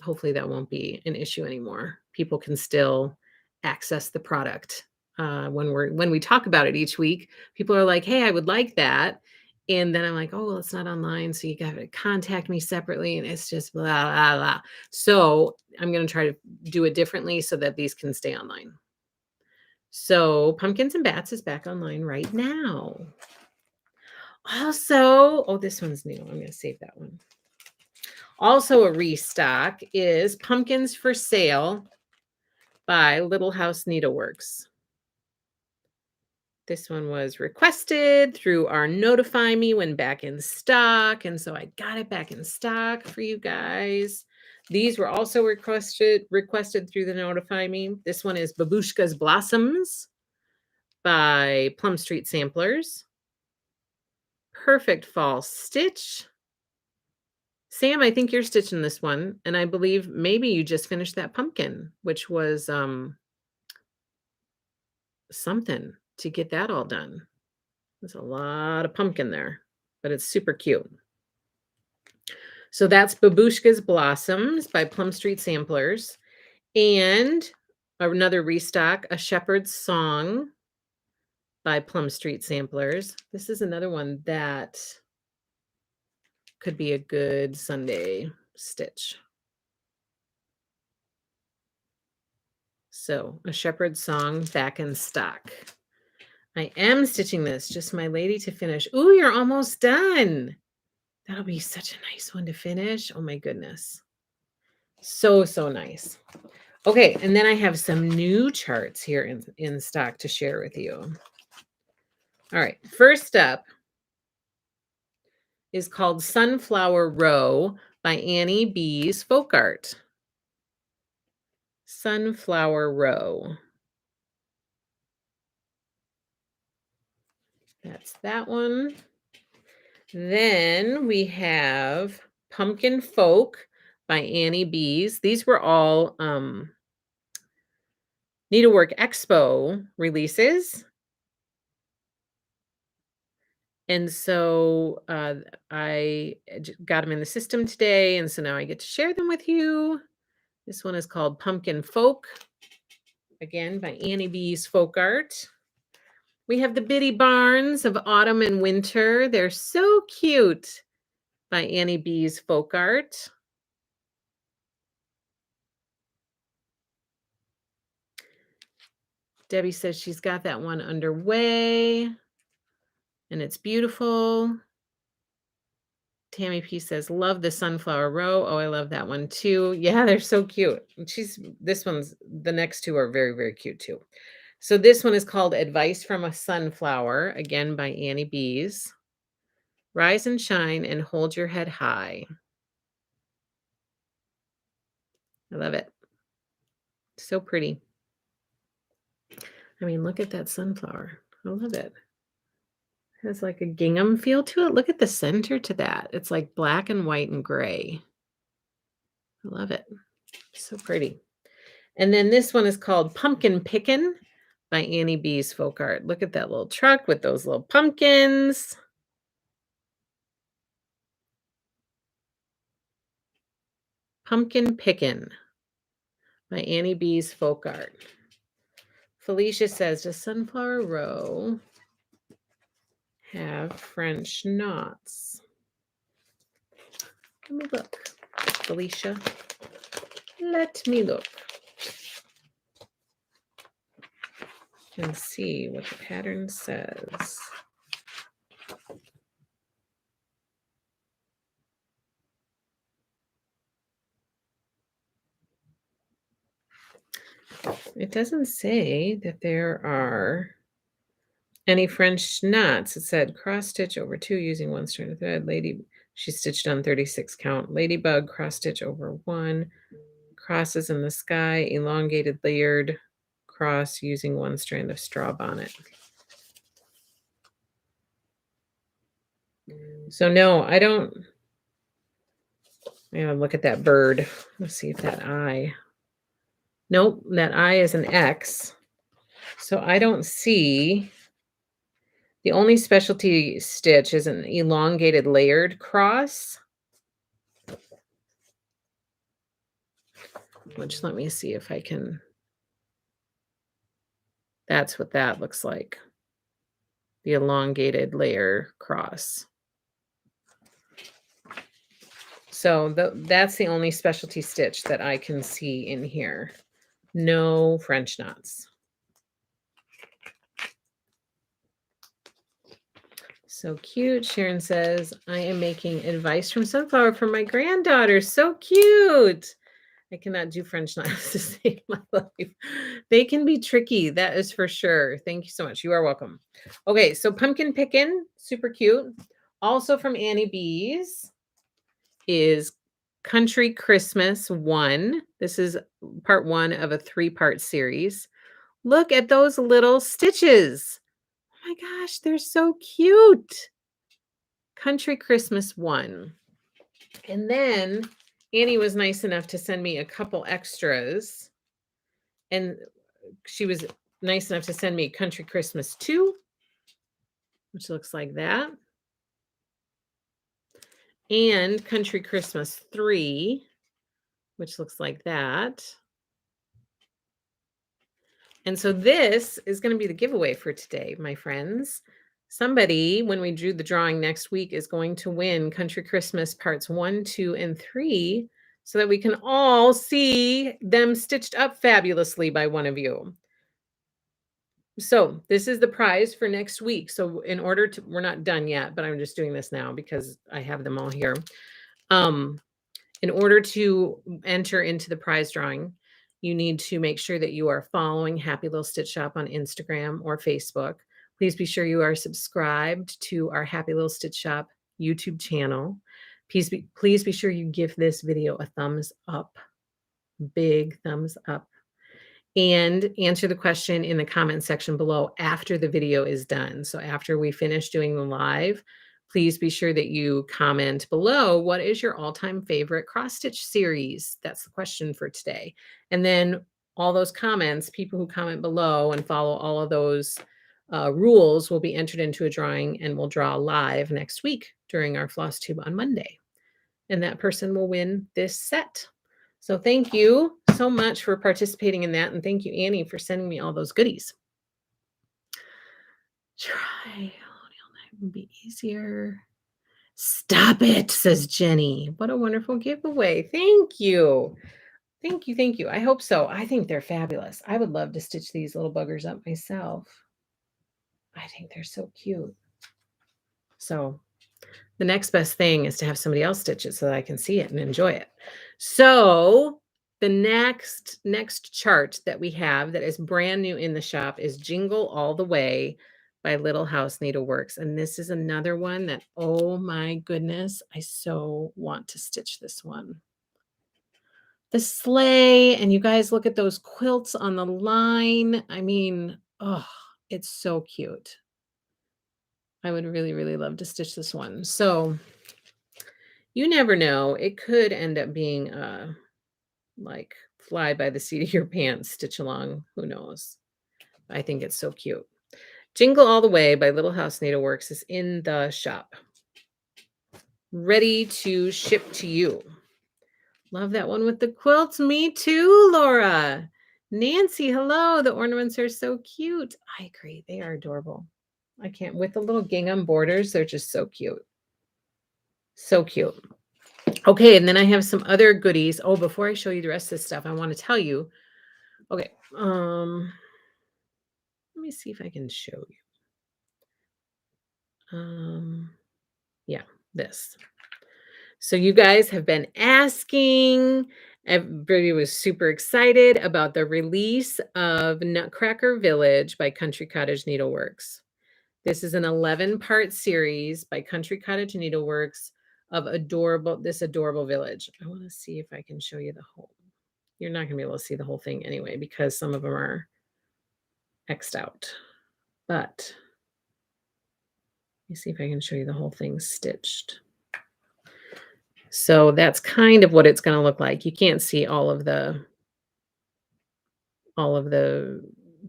hopefully that won't be an issue anymore. People can still access the product. When we talk about it each week, people are like, hey, I would like that. And then I'm like, oh, well, it's not online. So you got to contact me separately. And it's just blah, blah, blah. So I'm going to try to do it differently so that these can stay online. So Pumpkins and Bats is back online right now. Also, oh, this one's new. I'm going to save that one. Also a restock is Pumpkins for Sale by Little House Needleworks. This one was requested through our Notify Me when back in stock. And so I got it back in stock for you guys. These were also requested through the Notify Me. This one is Babushka's Blossoms by Plum Street Samplers. Perfect Fall Stitch. Sam, I think you're stitching this one. And I believe maybe you just finished that pumpkin, which was something to get that all done. There's a lot of pumpkin there, but it's super cute. So that's Babushka's Blossoms by Plum Street Samplers. And another restock, A Shepherd's Song by Plum Street Samplers. This is another one that could be a good Sunday stitch. So A Shepherd's Song back in stock. I am stitching this, just my lady to finish. Ooh, you're almost done. That'll be such a nice one to finish. Oh my goodness. So nice. Okay, and then I have some new charts here in stock to share with you. All right, first up is called Sunflower Row by Annie B's Folk Art. Sunflower Row. That's that one. Then we have Pumpkin Folk by Annie B's. These were all Needlework Expo releases. And so I got them in the system today. And so now I get to share them with you. This one is called Pumpkin Folk, again, by Annie B's Folk Art. We have the Bitty Barns of Autumn and Winter. They're so cute, by Annie B's Folk Art. Debbie says she's got that one underway, and it's beautiful. Tammy P says, love the Sunflower Row. Oh, I love that one too. Yeah, they're so cute. The next two are very, very cute too. So this one is called Advice from a Sunflower, again by Annie B's. Rise and shine and hold your head high. I love it. So pretty. I mean, look at that sunflower. I love it. It has like a gingham feel to it. Look at the center to that. It's like black and white and gray. I love it. So pretty. And then this one is called Pumpkin Pickin' by Annie B's Folk Art. Look at that little truck with those little pumpkins. Pumpkin Pickin' by Annie B's Folk Art. Felicia says, does Sunflower Row have French knots? Let me look, Felicia. Let me look. can see what the pattern says. It doesn't say that there are any French knots. It said cross stitch over 2 using 1 strand of thread. Lady, she stitched on 36 count. Ladybug cross stitch over 1. Crosses in the sky, elongated layered cross using 1 strand of straw bonnet. So no, I don't. Yeah, look at that bird. Let's see if that eye. Nope, that eye is an X. So I don't see. The only specialty stitch is an elongated layered cross. Which, let me see if I can. That's what that looks like. The elongated layer cross. So that's the only specialty stitch that I can see in here. No French knots. So cute. Sharon says, I am making advice from sunflower for my granddaughter. So cute. I cannot do French knots to save my life. They can be tricky. That is for sure. Thank you so much. You are welcome. Okay. So pumpkin pickin', super cute. Also from Annie B's is Country Christmas 1. This is part 1 of a 3-part series. Look at those little stitches. Oh my gosh, they're so cute. Country Christmas 1. And then Annie was nice enough to send me a couple extras. And she was nice enough to send me Country Christmas 2, which looks like that. And Country Christmas 3, which looks like that. And so this is going to be the giveaway for today, my friends. Somebody, when we do the drawing next week, is going to win Country Christmas parts 1, 2, and 3 so that we can all see them stitched up fabulously by one of you. So this is the prize for next week. So in order to, we're not done yet, but I'm just doing this now because I have them all here. In order to enter into the prize drawing, you need to make sure that you are following Happy Little Stitch Shop on Instagram or Facebook. Please be sure you are subscribed to our Happy Little Stitch Shop YouTube channel. Please be sure you give this video a thumbs up, big thumbs up, and answer the question in the comment section below after the video is done. So after we finish doing the live, please be sure that you comment below, what is your all-time favorite cross-stitch series? That's the question for today. And then all those comments, people who comment below and follow all of those rules will be entered into a drawing, and we'll draw live next week during our Flosstube on Monday. And that person will win this set. So thank you so much for participating in that. And thank you, Annie, for sending me all those goodies. Try. Would be easier. Stop it, says Jenny. What a wonderful giveaway. Thank you. Thank you. Thank you. I hope so. I think they're fabulous. I would love to stitch these little buggers up myself. I think they're so cute. So the next best thing is to have somebody else stitch it so that I can see it and enjoy it. So the next chart that we have that is brand new in the shop is Jingle All the Way by Little House Needleworks. And this is another one that, oh my goodness, I so want to stitch this one. The sleigh, and you guys look at those quilts on the line. I mean, oh, it's so cute. I would really, really love to stitch this one. So you never know. It could end up being like fly by the seat of your pants, stitch along. Who knows? I think it's so cute. Jingle All the Way by Little House Needleworks is in the shop. Ready to ship to you. Love that one with the quilts. Me too, Laura. Nancy, hello. The ornaments are so cute. I agree. They are adorable. I can't, with the little gingham borders, they're just so cute. So cute. Okay, and then I have some other goodies. Oh, before I show you the rest of this stuff, I want to tell you. Okay, let me me see if I can show you. Yeah, this. So you guys have been asking. Everybody was super excited about the release of Nutcracker Village by Country Cottage Needleworks. This is an 11-part series by Country Cottage Needleworks of this adorable village. I want to see if I can show you the whole. You're not going to be able to see the whole thing anyway because some of them are X'd out. But let me see if I can show you the whole thing stitched. So that's kind of what it's going to look like. You can't see all of the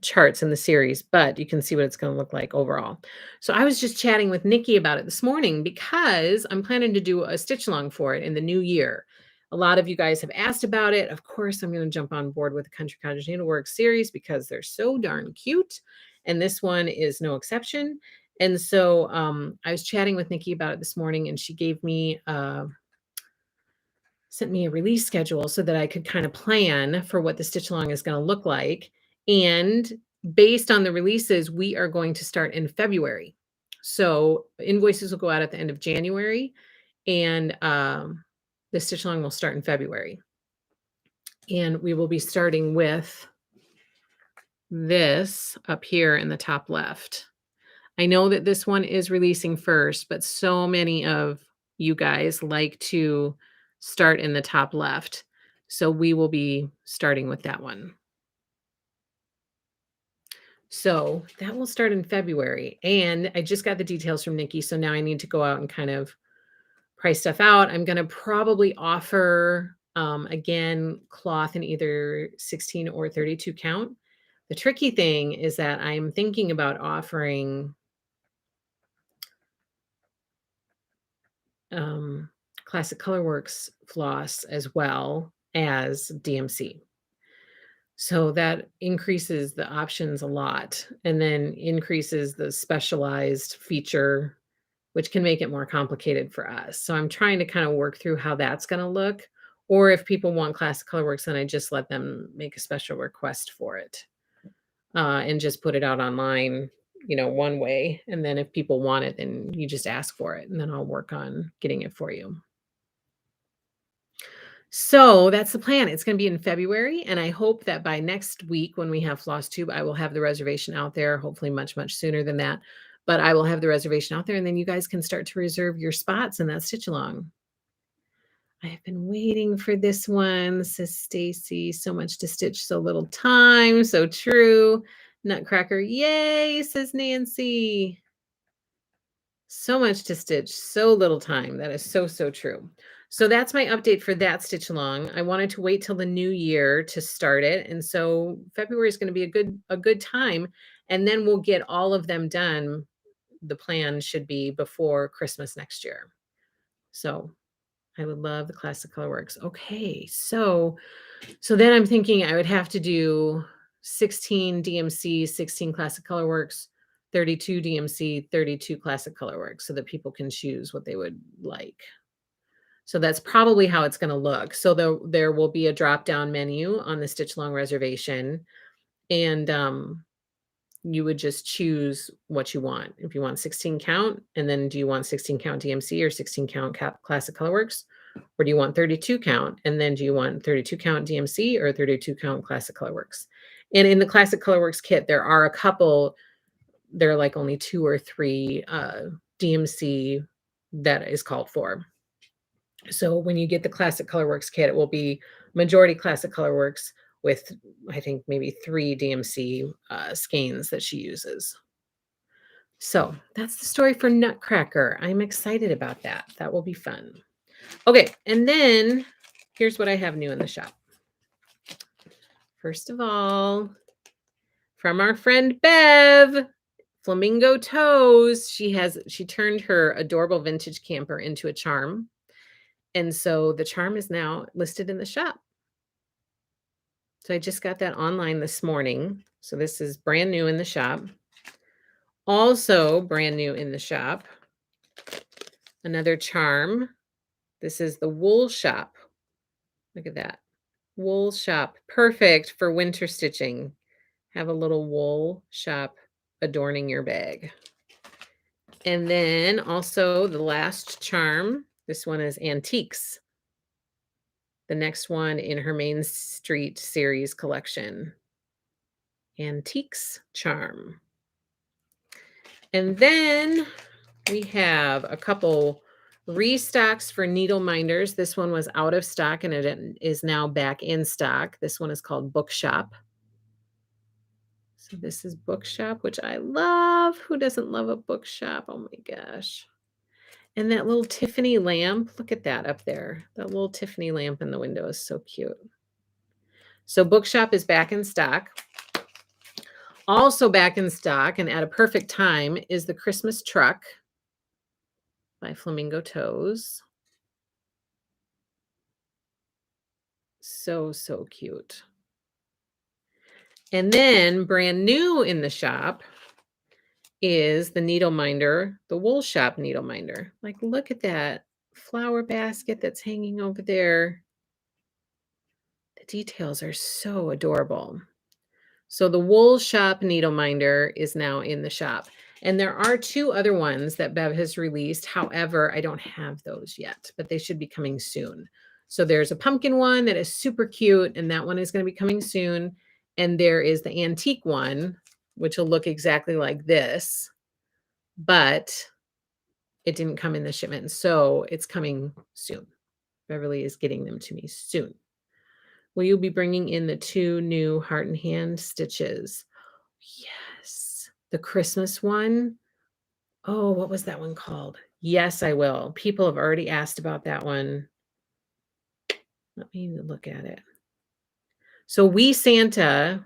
charts in the series, but you can see what it's going to look like overall. So I was just chatting with Nikki about it this morning because I'm planning to do a stitch along for it in the new year. A lot of you guys have asked about it. Of course, I'm going to jump on board with the Country Cottage Needleworks series because they're so darn cute. And this one is no exception. And so I was chatting with Nikki about it this morning, and she gave me sent me a release schedule so that I could kind of plan for what the stitch along is going to look like. And based on the releases, we are going to start in February. So invoices will go out at the end of January, and the stitch along will start in February. And we will be starting with this up here in the top left. I know that this one is releasing first, but so many of you guys like to start in the top left. So we will be starting with that one. So that will start in February. And I just got the details from Nikki. So now I need to go out and kind of price stuff out. I'm going to probably offer, again, cloth in either 16 or 32 count. The tricky thing is that I'm thinking about offering Classic Colorworks floss as well as DMC. So that increases the options a lot and then increases the specialized feature, which can make it more complicated for us. So I'm trying to kind of work through how that's going to look. Or if people want Classic Colorworks, then I just let them make a special request for it and just put it out online, one way. And then if people want it, then you just ask for it, and then I'll work on getting it for you. So that's the plan. It's going to be in February. And I hope that by next week, when we have Flosstube, I will have the reservation out there, hopefully much, much sooner than that. But I will have the reservation out there, and then you guys can start to reserve your spots in that stitch along. I have been waiting for this one, says Stacy. So much to stitch, so little time. So true. Nutcracker, yay, says Nancy. So much to stitch, so little time. That is so, so true. So that's my update for that stitch along. I wanted to wait till the new year to start it. And so February is going to be a good time. And then we'll get all of them done. The plan should be before Christmas next year. So I would love the Classic Colorworks. Okay. So then I'm thinking I would have to do 16 DMC, 16 Classic Colorworks, 32 DMC, 32 Classic Colorworks, so that people can choose what they would like. So that's probably how it's going to look. So there will be a drop-down menu on the stitch along reservation, and you would just choose what you want. If you want 16 count, and then do you want 16 count DMC or 16 count Classic Colorworks? Or do you want 32 count? And then do you want 32 count DMC or 32 count Classic Colorworks? And in the Classic Colorworks kit, there are a couple, there are like only 2 or 3 DMC that is called for. So when you get the Classic Colorworks kit, it will be majority Classic Colorworks with, I think, maybe 3 DMC skeins that she uses. So that's the story for Nutcracker. I'm excited about that. That will be fun. Okay, and then here's what I have new in the shop. First of all, from our friend Bev, Flamingo Toes, she turned her adorable vintage camper into a charm. And so the charm is now listed in the shop. So I just got that online this morning. So this is brand new in the shop. Also brand new in the shop, another charm. This is the Wool Shop. Look at that. Wool Shop. Perfect for winter stitching. Have a little Wool Shop adorning your bag. And then also the last charm, this one is Antiques. The next one in her Main Street series collection. Antiques charm. And then we have a couple restocks for needle minders. This one was out of stock and it is now back in stock. This one is called Bookshop. So this is Bookshop, which I love. Who doesn't love a bookshop? Oh my gosh. And that little Tiffany lamp, look at that up there. That little Tiffany lamp in the window is so cute. So Bookshop is back in stock. Also back in stock and at a perfect time is the Christmas Truck by Flamingo Toes. So, so cute. And then brand new in the shop is the needle minder, the Wool Shop needle minder. Like, look at that flower basket that's hanging over there. The details are so adorable. So the Wool Shop needle minder is now in the shop. And there are 2 other ones that Bev has released. However, I don't have those yet, but they should be coming soon. So there's a pumpkin one that is super cute, and that one is going to be coming soon. And there is the antique one, which will look exactly like this, but it didn't come in the shipment. So it's coming soon. Beverly is getting them to me soon. Will you be bringing in the 2 new heart and hand stitches? Yes. The Christmas one. Oh, what was that one called? Yes, I will. People have already asked about that one. Let me look at it. So We Santa,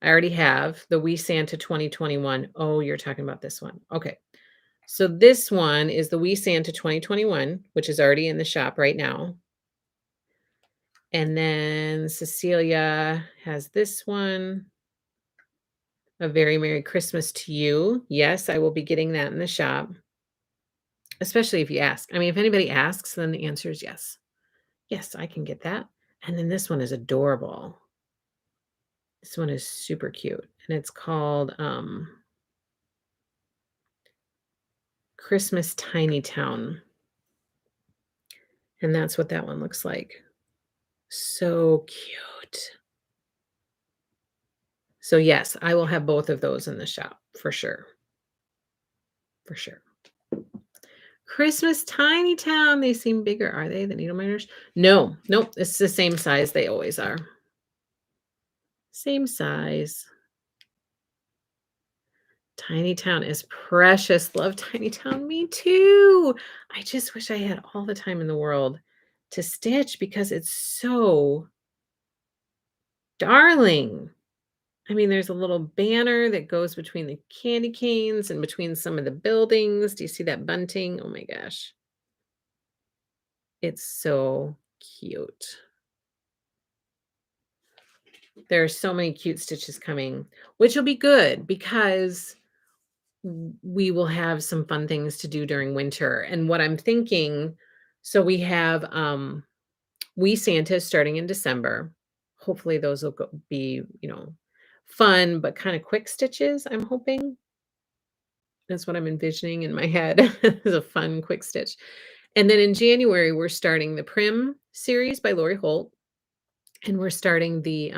I already have the We Santa 2021. Oh, you're talking about this one. Okay. So this one is the We Santa 2021, which is already in the shop right now. And then Cecilia has this one. A very Merry Christmas to you. Yes, I will be getting that in the shop, especially if you ask. I mean, if anybody asks, then the answer is yes. Yes, I can get that. And then this one is adorable. This one is super cute. And it's called Christmas Tiny Town. And that's what that one looks like. So cute. So yes, I will have both of those in the shop for sure. For sure. Christmas Tiny Town. They seem bigger. Are they the needle miners? No, nope. It's the same size they always are. Same size. Tiny Town is precious. Love Tiny Town. Me too. I just wish I had all the time in the world to stitch because it's so darling. I mean, there's a little banner that goes between the candy canes and between some of the buildings. Do you see that bunting? Oh my gosh. It's so cute. There are so many cute stitches coming, which will be good because we will have some fun things to do during winter. And what I'm thinking, so we have We Santa starting in December. Hopefully those will be, fun but kind of quick stitches, I'm hoping. That's what I'm envisioning in my head is a fun quick stitch. And then in January, we're starting the Prim series by Lori Holt. And we're starting the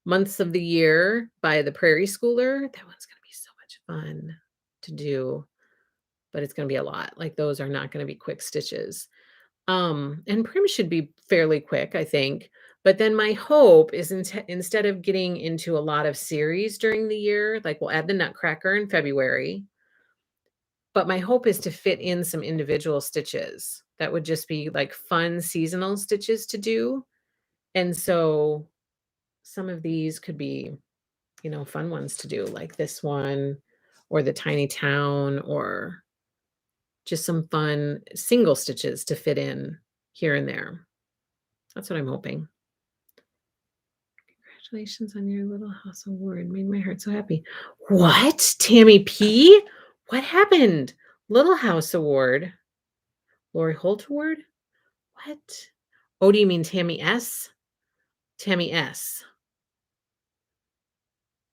Months of the Year by the Prairie Schooler. That one's going to be so much fun to do, but it's going to be a lot. Like those are not going to be quick stitches. And Prim should be fairly quick, I think. But then my hope is instead of getting into a lot of series during the year, like we'll add the Nutcracker in February. But my hope is to fit in some individual stitches that would just be like fun seasonal stitches to do. And so some of these could be, fun ones to do, like this one or the Tiny Town or just some fun single stitches to fit in here and there. That's what I'm hoping. Congratulations on your Little House Award. Made my heart so happy. What? Tammy P? What happened? Little House Award? Lori Holt Award? What? Oh, do you mean Tammy S? Tammy S.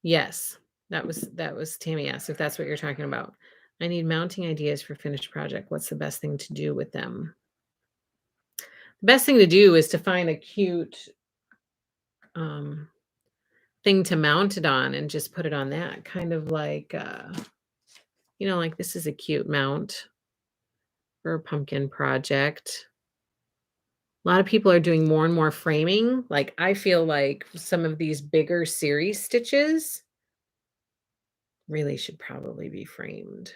Yes. That was Tammy asked if that's what you're talking about. I need mounting ideas for finished project. What's the best thing to do with them? The best thing to do is to find a cute um, thing to mount it on and just put it on that. Kind of like, like this is a cute mount for a pumpkin project. A lot of people are doing more and more framing. Like I feel like some of these bigger series stitches really should probably be framed.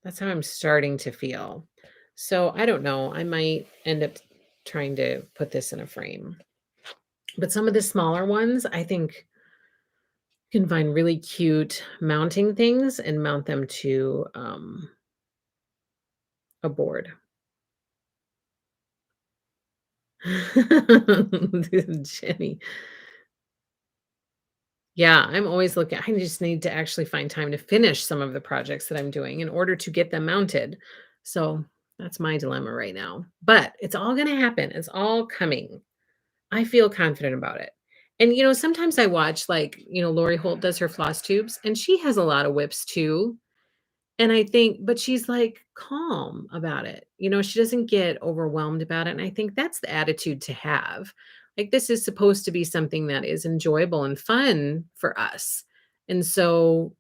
That's how I'm starting to feel. So I don't know. I might end up trying to put this in a frame. But some of the smaller ones, I think you can find really cute mounting things and mount them to a board. Jenny. Yeah, I'm always looking. I just need to actually find time to finish some of the projects that I'm doing in order to get them mounted. So that's my dilemma right now. But it's all going to happen. It's all coming. I feel confident about it. And sometimes I watch like, Lori Holt does her floss tubes and she has a lot of whips too. And I think, but she's like calm about it. She doesn't get overwhelmed about it. And I think that's the attitude to have. Like, this is supposed to be something that is enjoyable and fun for us. And so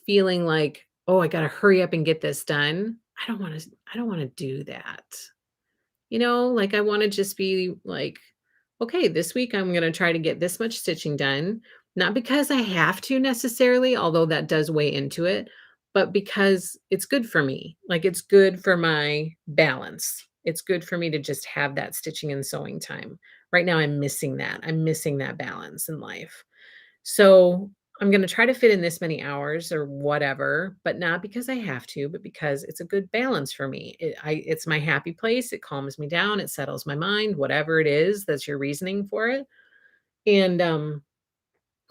feeling like, oh, I got to hurry up and get this done. I don't want to do that. Like I want to just be like, okay, this week I'm going to try to get this much stitching done, not because I have to necessarily, although that does weigh into it, but because it's good for me. Like it's good for my balance. It's good for me to just have that stitching and sewing time. Right now I'm missing that. I'm missing that balance in life. So I'm going to try to fit in this many hours or whatever, but not because I have to, but because it's a good balance for me. It's my happy place. It calms me down. It settles my mind, whatever it is. That's your reasoning for it. And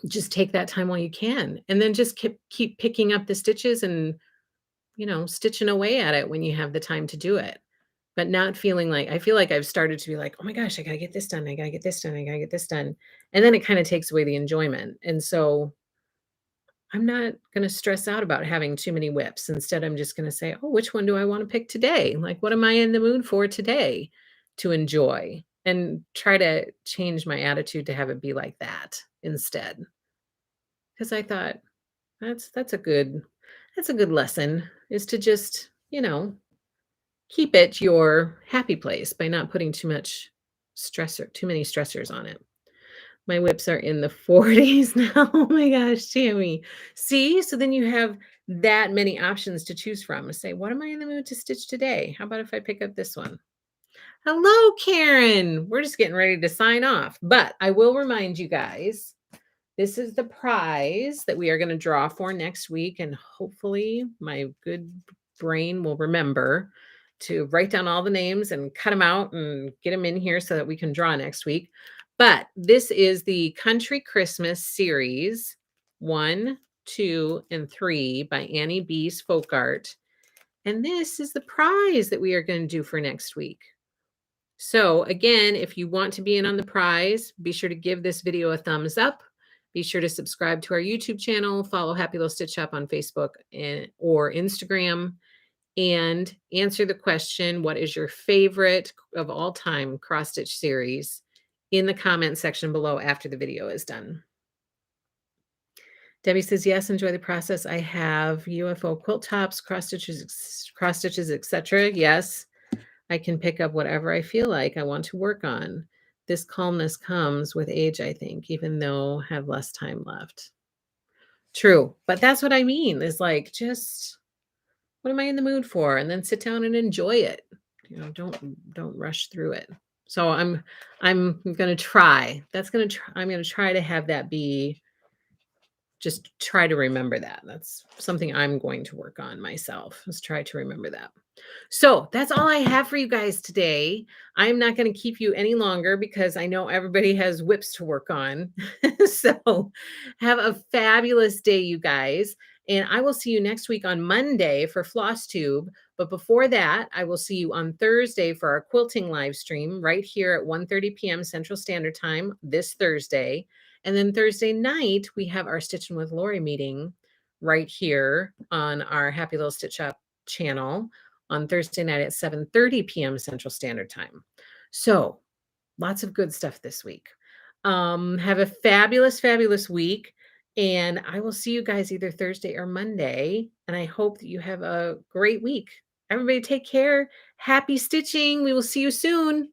just take that time while you can. And then just keep picking up the stitches and, stitching away at it when you have the time to do it. But not feeling like I feel like I've started to be like, oh my gosh, I got to get this done. I got to get this done. I got to get this done. And then it kind of takes away the enjoyment. And so I'm not going to stress out about having too many whips. Instead, I'm just going to say, oh, which one do I want to pick today? Like, what am I in the mood for today to enjoy? And try to change my attitude to have it be like that instead. Because I thought that's a good lesson is to just, keep it your happy place by not putting too many stressors on it. My whips are in the 40s now. Oh my gosh, Tammy. See? So then you have that many options to choose from. Say, what am I in the mood to stitch today? How about if I pick up this one? Hello, Karen. We're just getting ready to sign off. But I will remind you guys, this is the prize that we are going to draw for next week. And hopefully my good brain will remember to write down all the names and cut them out and get them in here so that we can draw next week. But this is the Country Christmas series 1, 2, and 3 by Annie B's Folk Art. And this is the prize that we are going to do for next week. So again, if you want to be in on the prize, be sure to give this video a thumbs up. Be sure to subscribe to our YouTube channel, follow Happy Little Stitch Shop on Facebook or Instagram, and answer the question, what is your favorite of all time cross stitch series, in the comment section below after the video is done. Debbie says, yes, enjoy the process. I have UFO quilt tops, cross stitches, etc. Yes, I can pick up whatever I feel like I want to work on. This calmness comes with age, I think, even though I have less time left. True. But that's what I mean is like, just what am I in the mood for? And then sit down and enjoy it. Don't rush through it. So I'm going to try. I'm going to try to have that be, just try to remember that. That's something I'm going to work on myself. Let's try to remember that. So that's all I have for you guys today. I'm not going to keep you any longer because I know everybody has whips to work on. So have a fabulous day, you guys. And I will see you next week on Monday for Flosstube. But before that, I will see you on Thursday for our quilting live stream right here at 1:30 p.m. Central Standard Time this Thursday. And then Thursday night, we have our Stitching with Lori meeting right here on our Happy Little Stitch Shop channel on Thursday night at 7:30 p.m. Central Standard Time. So, lots of good stuff this week. Have a fabulous, fabulous week. And I will see you guys either Thursday or Monday. And I hope that you have a great week. Everybody take care. Happy stitching. We will see you soon.